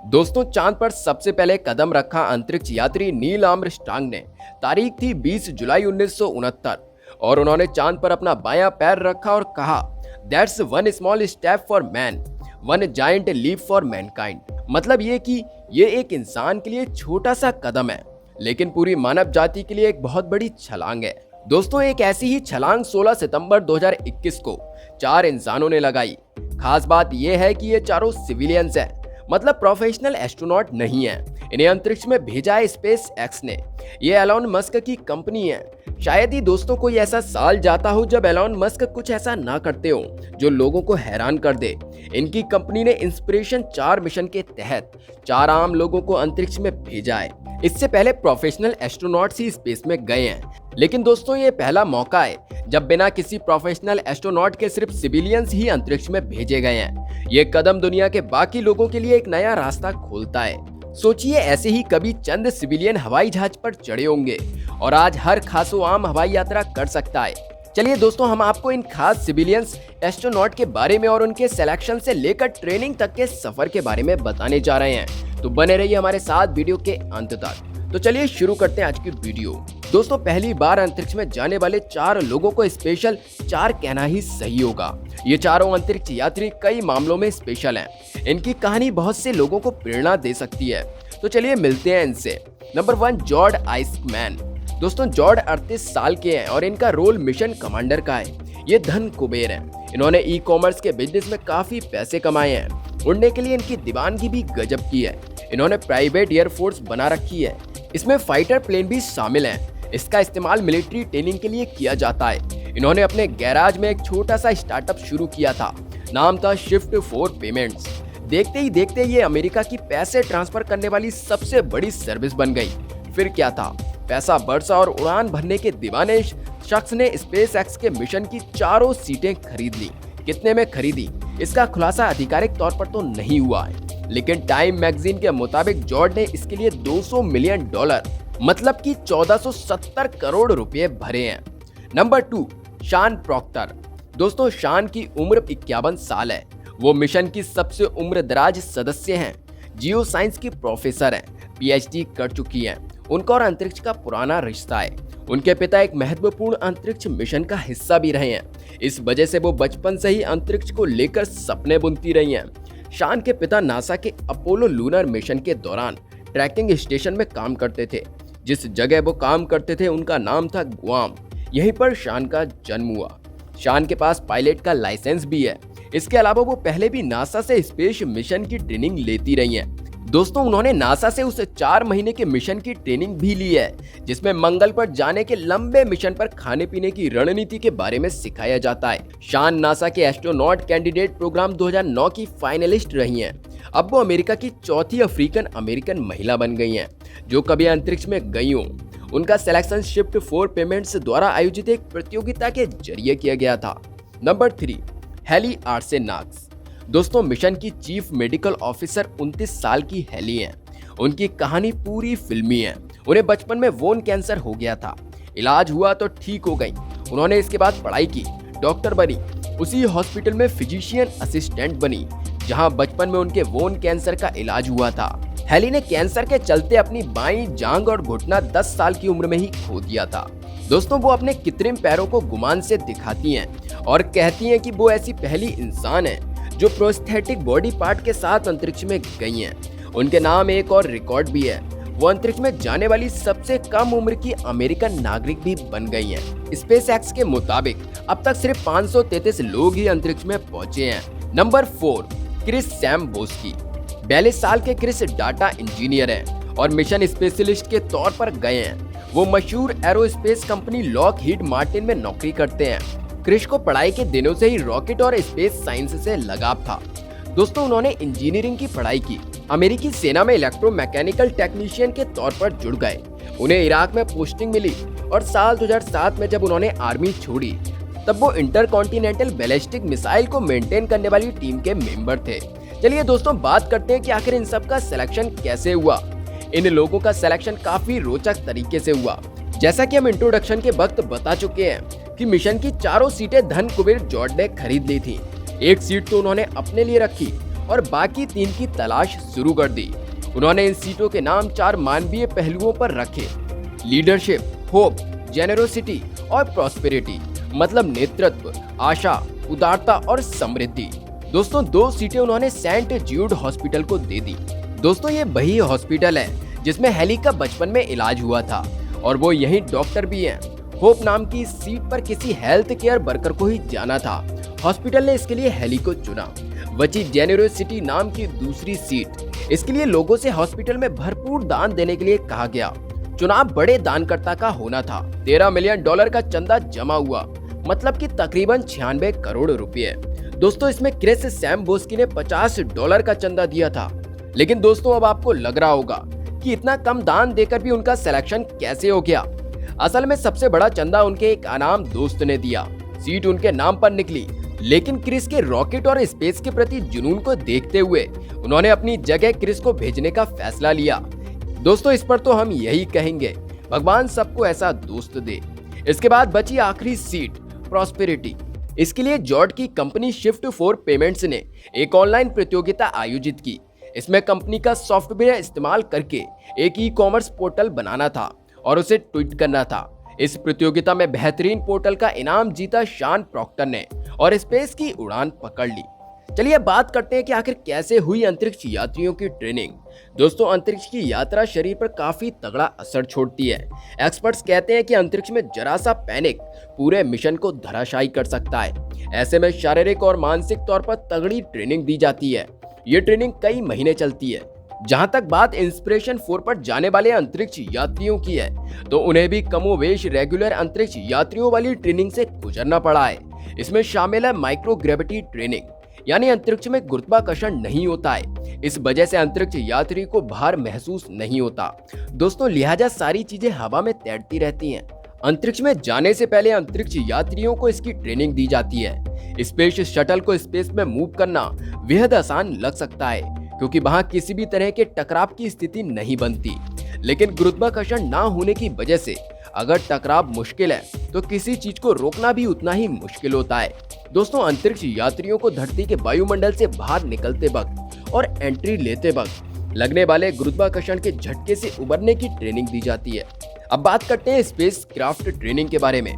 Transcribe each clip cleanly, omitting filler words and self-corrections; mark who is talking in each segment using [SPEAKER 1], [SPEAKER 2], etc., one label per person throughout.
[SPEAKER 1] दोस्तों, चांद पर सबसे पहले कदम रखा अंतरिक्ष यात्री नील आर्मस्ट्रांग ने। तारीख थी 20 जुलाई 1969 और उन्होंने चांद पर अपना बायां पैर रखा और कहा, that's one small step for man, one giant leap for mankind. मतलब ये कि ये एक इंसान के लिए छोटा सा कदम है, लेकिन पूरी मानव जाति के लिए एक बहुत बड़ी छलांग है। दोस्तों, एक ऐसी ही छलांग 16 सितंबर 2021 को 4 इंसानों ने लगाई। खास बात यह है कि ये चारों सिविलियंस हैं, मतलब प्रोफेशनल एस्ट्रोनॉट नहीं है। इन्हें अंतरिक्ष में भेजा है स्पेस एक्स ने। ये एलॉन मस्क की कंपनी है। शायद ही दोस्तों कोई ऐसा साल जाता हो जब एलॉन मस्क कुछ ऐसा ना करते हो जो लोगों को हैरान कर दे। इनकी कंपनी ने इंस्पिरेशन 4 मिशन के तहत 4 आम लोगों को अंतरिक्ष में भेजा है। इससे पहले प्रोफेशनल एस्ट्रोनॉट्स ही स्पेस में गए हैं, लेकिन दोस्तों ये पहला मौका है जब बिना किसी प्रोफेशनल एस्ट्रोनॉट के सिर्फ सिविलियंस ही अंतरिक्ष में भेजे गए हैं। ये कदम दुनिया के बाकी लोगों के लिए एक नया रास्ता खोलता है। सोचिए, ऐसे ही कभी चंद सिविलियन हवाई जहाज पर चढ़े होंगे और आज हर खासो आम हवाई यात्रा कर सकता है। चलिए दोस्तों, हम आपको इन खास सिविलियंस एस्ट्रोनॉट के बारे में और उनके सिलेक्शन से लेकर ट्रेनिंग तक के सफर के बारे में बताने जा रहे हैं, तो बने रहिए हमारे साथ वीडियो के अंत तक। तो चलिए शुरू करते हैं आज की वीडियो। दोस्तों, पहली बार अंतरिक्ष में जाने वाले 4 लोगों को स्पेशल 4 कहना ही सही होगा। ये चारों अंतरिक्ष यात्री कई मामलों में स्पेशल हैं। इनकी कहानी बहुत से लोगों को प्रेरणा दे सकती है। तो चलिए मिलते हैं इनसे। Number 1, George Isaacman. दोस्तों, जॉर्ज 38 साल के हैं और इनका रोल मिशन कमांडर का है। ये धन कुबेर हैं। इन्होंने ई कॉमर्स के बिजनेस में काफी पैसे कमाए हैं। उड़ने के लिए इनकी दीवानगी भी गजब की है। इन्होंने प्राइवेट एयरफोर्स बना रखी है। इसमें फाइटर प्लेन भी शामिल हैं। इसका इस्तेमाल मिलिट्री ट्रेनिंग के लिए किया जाता है। इन्होंने अपने गैराज में एक छोटा सा स्टार्टअप शुरू किया था। नाम था शिफ्ट फॉर पेमेंट्स। देखते ही देखते ये अमेरिका की पैसे ट्रांसफर करने वाली सबसे बड़ी सर्विस बन गई। फिर क्या था, पैसा बरसा और उड़ान भरने के दीवाने शख्स ने स्पेस एक्स के मिशन की 4 सीटें खरीद ली। कितने में खरीदी, इसका खुलासा आधिकारिक तौर पर तो नहीं हुआ है, लेकिन टाइम मैगजीन के मुताबिक जॉर्ज ने इसके लिए $200 मिलियन, मतलब कि 1470 करोड़ रुपए भरे हैं। नंबर 2, शान प्रॉक्टर। दोस्तों, शान की उम्र 51 साल है। वो मिशन की सबसे उम्रदराज सदस्य हैं। जियो साइंस की प्रोफेसर हैं, PhD कर चुकी हैं। उनका और अंतरिक्ष का पुराना रिश्ता है। उनके पिता एक महत्वपूर्ण अंतरिक्ष मिशन का हिस्सा भी रहे हैं। इस वजह से वो बचपन से ही अंतरिक्ष को लेकर सपने बुनती रही हैं। शान के पिता नासा के अपोलो लूनर मिशन के दौरान ट्रैकिंग स्टेशन में काम करते थे। जिस जगह वो काम करते थे उनका नाम था गुआम। यहीं पर शान का जन्म हुआ। शान के पास पायलट का लाइसेंस भी है। इसके अलावा वो पहले भी नासा से स्पेस मिशन की ट्रेनिंग लेती रही हैं। दोस्तों, उन्होंने नासा से उस 4 महीने के मिशन की ट्रेनिंग भी ली है, जिसमें मंगल पर जाने के लंबे मिशन पर खाने पीने की रणनीति के बारे में सिखाया जाता है। शान नासा के एस्ट्रोनॉट कैंडिडेट प्रोग्राम 2009 की फाइनलिस्ट रही हैं। अब वो अमेरिका की चौथी अफ्रीकन अमेरिकन महिला बन गई हैं जो कभी अंतरिक्ष में गई हो। उनका सिलेक्शन शिफ्ट फॉर पेमेंट्स द्वारा आयोजित एक प्रतियोगिता के जरिए किया गया था। Number 3, Hayley Arceneaux. दोस्तों, मिशन की चीफ मेडिकल ऑफिसर 29 साल की हेली हैं। उनकी कहानी पूरी फिल्मी है। उन्हें बचपन में वोन कैंसर हो गया था। इलाज हुआ तो ठीक हो गई। उन्होंने इसके बाद पढ़ाई की, डॉक्टर बनी। उसी हॉस्पिटल में फिजिशियन असिस्टेंट बनी जहां बचपन में उनके वोन कैंसर का इलाज हुआ था। हेली ने कैंसर के चलते अपनी बाईं जांघ और घुटना 10 साल की उम्र में ही खो दिया था। दोस्तों, वो अपने कृत्रिम पैरों को गुमान से दिखाती हैं और कहती हैं कि वो ऐसी पहली इंसान है जो प्रोस्थेटिक बॉडी पार्ट के साथ अंतरिक्ष में गई हैं। उनके नाम एक और रिकॉर्ड भी है। वो अंतरिक्ष में जाने वाली सबसे कम उम्र की अमेरिकन नागरिक भी बन गई हैं। स्पेस एक्स के मुताबिक अब तक सिर्फ 533 लोग ही अंतरिक्ष में पहुंचे हैं। Number 4, Chris सैम्बोस्की। 42 साल के क्रिस डाटा इंजीनियर हैं और मिशन स्पेशलिस्ट के तौर पर गए हैं। वो मशहूर एरोस्पेस कंपनी लॉकहीड मार्टिन में नौकरी करते हैं। क्रिस को पढ़ाई के दिनों से ही रॉकेट और स्पेस साइंस से लगाव था। दोस्तों, उन्होंने इंजीनियरिंग की पढ़ाई की। अमेरिकी सेना में इलेक्ट्रोमैकेनिकल टेक्नीशियन के तौर पर जुड़ गए। उन्हें इराक में पोस्टिंग मिली और साल 2007 में जब उन्होंने आर्मी छोड़ी तब वो इंटरकॉन्टिनेंटल बैलिस्टिक मिसाइल को मेंटेन करने वाली टीम के मेंबर थे। चलिए दोस्तों, बात करते हैं कि आखिर इन सब का सिलेक्शन कैसे हुआ। इन लोगों का सिलेक्शन काफी रोचक तरीके से हुआ। जैसा कि हम इंट्रोडक्शन के वक्त बता चुके हैं कि मिशन की 4 सीटें धन कुबेर जॉर्ज ने खरीद ली थी। एक सीट तो उन्होंने अपने लिए रखी और बाकी 3 की तलाश शुरू कर दी। उन्होंने इन सीटों के नाम 4 मानवीय पहलुओं पर रखे: लीडरशिप, होप, जेनरोसिटी और प्रॉस्पेरिटी, मतलब नेतृत्व, आशा, उदारता और समृद्धि। दोस्तों 2 सीटें उन्होंने सेंट ज्यूड हॉस्पिटल को दे दी। दोस्तों ये वही हॉस्पिटल है जिसमें हेली का बचपन में इलाज हुआ था और वो यही डॉक्टर भी हैं। होप नाम की इस सीट पर किसी हेल्थ केयर वर्कर को ही जाना था। हॉस्पिटल ने इसके लिए हेली को चुना। बची जेनरोसिटी नाम की दूसरी सीट। इसके लिए लोगों से हॉस्पिटल में भरपूर दान देने के लिए कहा गया। चुनाव बड़े दानकर्ता का होना था। $13 मिलियन का चंदा जमा हुआ, मतलब कि तकरीबन 96 करोड़ रुपए। दोस्तों इसमें क्रिस सैम्बोस्की ने $50 का चंदा दिया था। लेकिन दोस्तों अब आपको लग रहा होगा कि इतना कम दान देकर भी उनका सिलेक्शन कैसे हो गया। असल में सबसे बड़ा चंदा उनके एक अनाम दोस्त ने दिया। सीट उनके नाम पर निकली, लेकिन क्रिस के रॉकेट और स्पेस के प्रति जुनून को देखते हुए उन्होंने अपनी जगह क्रिस को भेजने का फैसला लिया। दोस्तों इस पर तो हम यही कहेंगे, भगवान सबको ऐसा दोस्त दे। इसके बाद बची आखिरी सीट, प्रॉस्पेरिटी। इसके लिए जॉर्ज की कंपनी शिफ्ट फॉर पेमेंट्स ने एक ऑनलाइन प्रतियोगिता आयोजित की। इसमें कंपनी का सॉफ्टवेयर इस्तेमाल करके एक ई-कॉमर्स पोर्टल बनाना था और उसे ट्वीट करना था। इस प्रतियोगिता में बेहतरीन पोर्टल का इनाम जीता शान प्रॉक्टर ने और स्पेस की उड़ान पकड़ ली। चलिए बात करते हैं कि आखिर कैसे हुई अंतरिक्ष यात्रियों की ट्रेनिंग। दोस्तों अंतरिक्ष की यात्रा शरीर पर काफी तगड़ा असर छोड़ती है। एक्सपर्ट्स कहते हैं कि अंतरिक्ष में जरा सा पैनिक पूरे मिशन को धराशायी कर सकता है। ऐसे में शारीरिक और मानसिक तौर पर तगड़ी ट्रेनिंग दी जाती है। ये ट्रेनिंग कई महीने चलती है। जहां तक बात इंस्पिरेशन 4 पर जाने वाले अंतरिक्ष यात्रियों की है, तो उन्हें भी कमोवेश रेगुलर अंतरिक्ष यात्रियों वाली ट्रेनिंग से गुजरना पड़ा है। इसमें शामिल है माइक्रोग्रेविटी ट्रेनिंग, यानी अंतरिक्ष में गुरुत्वाकर्षण नहीं होता है। इस वजह से अंतरिक्ष यात्री को भार महसूस नहीं होता। दोस्तों लिहाजा सारी चीजें हवा में तैरती रहती हैं। अंतरिक्ष में जाने से पहले अंतरिक्ष यात्रियों को इसकी ट्रेनिंग दी जाती है। स्पेस शटल को स्पेस में मूव करना बेहद आसान लग सकता है, क्योंकि वहां किसी भी तरह के टकराव की स्थिति नहीं बनती। लेकिन गुरुत्वाकर्षण ना होने की वजह से अगर टकराव मुश्किल है, तो किसी चीज को रोकना भी उतना ही मुश्किल होता है। दोस्तों अंतरिक्ष यात्रियों को धरती के वायुमंडल से बाहर निकलते वक्त और एंट्री लेते वक्त लगने वाले गुरुत्वाकर्षण के झटके से उबरने की ट्रेनिंग दी जाती है। अब बात करते हैं स्पेस क्राफ्ट ट्रेनिंग के बारे में।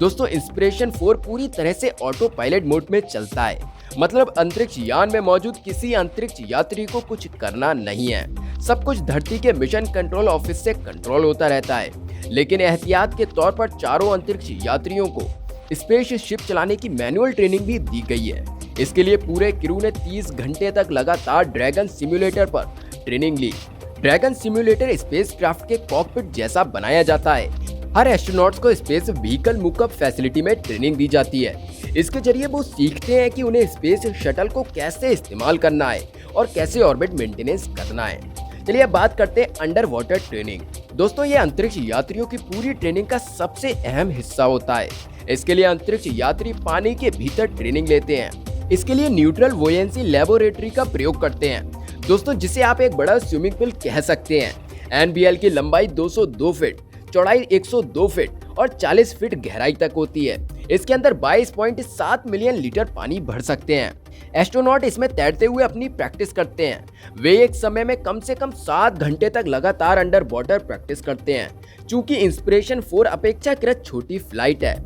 [SPEAKER 1] दोस्तों इंस्पिरेशन 4 पूरी तरह से ऑटो पायलट मोड में चलता है, मतलब अंतरिक्ष यान में मौजूद किसी अंतरिक्ष यात्री को कुछ करना नहीं है। सब कुछ धरती के मिशन कंट्रोल ऑफिस से कंट्रोल होता रहता है। लेकिन एहतियात के तौर पर चारों अंतरिक्ष यात्रियों को स्पेस शिप चलाने की मैनुअल ट्रेनिंग भी दी गई है। इसके लिए पूरे क्रू ने 30 घंटे तक लगातार ड्रैगन सिम्युलेटर पर ट्रेनिंग ली। ड्रैगन सिम्युलेटर स्पेसक्राफ्ट के कॉकपिट जैसा बनाया जाता है। हर एस्ट्रोनॉट्स को स्पेस व्हीकल मुकअप फैसिलिटी में ट्रेनिंग दी जाती है। इसके जरिए वो सीखते हैं कि उन्हें स्पेस शटल को कैसे इस्तेमाल करना है और कैसे ऑर्बिट मेंटेनेंस करना है। चलिए अब बात करते हैं अंडर वाटर ट्रेनिंग। दोस्तों ये अंतरिक्ष यात्रियों की पूरी ट्रेनिंग का सबसे अहम हिस्सा होता है। इसके लिए अंतरिक्ष यात्री पानी के भीतर ट्रेनिंग लेते हैं। इसके लिए न्यूट्रल वोयेंसी लेबोरेटरी का प्रयोग करते हैं, दोस्तों जिसे आप एक बड़ा स्विमिंग पूल कह सकते हैं। NBL की लंबाई 202 फीट, चौड़ाई 102 फीट और 40 फीट गहराई तक होती है। इसके अंदर 22.7 मिलियन लीटर पानी भर सकते हैं। एस्ट्रोनॉट इसमें तैरते हुए अपनी प्रैक्टिस करते हैं। वे एक समय में कम से कम 7 घंटे तक लगातार अंडर वाटर प्रैक्टिस करते हैं। चूंकि इंस्पिरेशन 4 अपेक्षाकृत छोटी फ्लाइट है,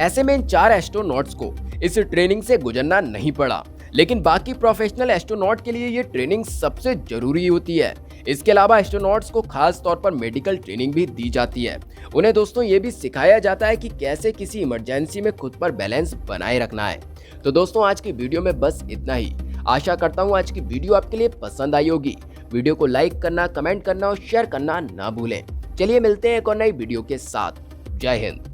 [SPEAKER 1] ऐसे में इन 4 एस्ट्रोनॉट्स को इस ट्रेनिंग से गुजरना नहीं पड़ा। लेकिन बाकी प्रोफेशनल एस्ट्रोनॉट के लिए ये ट्रेनिंग सबसे जरूरी होती है। इसके अलावा एस्ट्रोनॉट्स को खास तौर पर मेडिकल ट्रेनिंग भी दी जाती है। उन्हें दोस्तों ये भी सिखाया जाता है कि कैसे किसी इमरजेंसी में खुद पर बैलेंस बनाए रखना है। तो दोस्तों आज की वीडियो में बस इतना ही। आशा करता हूँ आज की वीडियो आपके लिए पसंद आई होगी। वीडियो को लाइक करना, कमेंट करना और शेयर करना ना भूलें। चलिए मिलते हैं एक और नई वीडियो के साथ। जय हिंद।